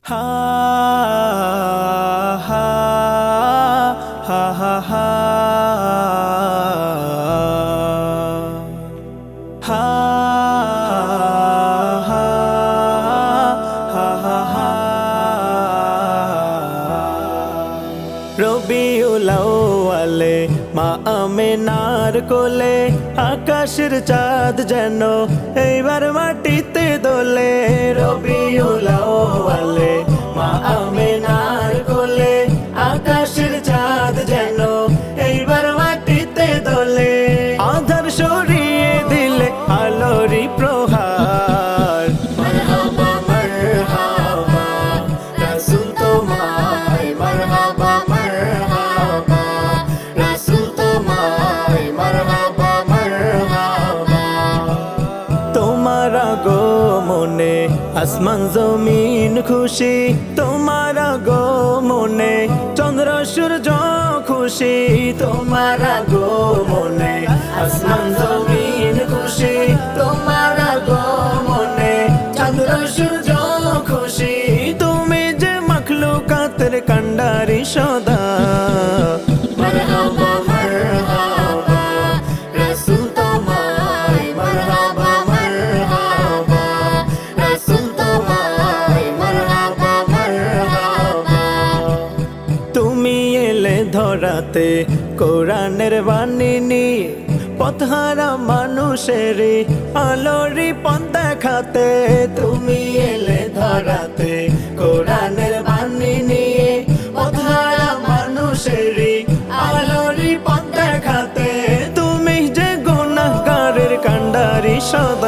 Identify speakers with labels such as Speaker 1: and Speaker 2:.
Speaker 1: হা হা হা হা হা হা হা হা হা রবিউল আউয়ালে মা আমেনার কোলে আকাশের চাঁদ যেন এইবার মাটিতে দোলে। রবিউল আউয়ালে মা আমেনার কোলে আকাশের চাঁদ যেন এইবার মাটিতে দোলে। আধার সরিয়ে দিলে আলোরই প্রহার। মারহাবা মারহাবা রাসূল তোমায়, মারহাবা মারহাবা রাসূল তোমায়, মারহাবা মারহাবা। তোমার আগমনে আসমান জমিন খুশি, তোমার আগমনে চন্দ্র সূর্য খুশি। তোমার আগমনে আসমান জমিন খুশি, তোমার আগমনে চন্দ্র সূর্য খুশি। তুমি যে মখলুকাতের কান্ডারি সদা। মারহাবা মারহাবা রাসূল তোমায়, মারহাবা মারহাবা রাসূল তোমায়, মারহাবা মারহাবা। তুমি এলে ধরাতে কোরআনের বাণী নিয়ে, পথহারা মানুষের আলোরই পথ দেখাতে। তুমি এলে ধরাতে কোরআনের বাণী নিয়ে, পথহারা মানুষের আলোরই পথ দেখাতে। তুমি যে গুনাহগারের কান্ডারি সদা।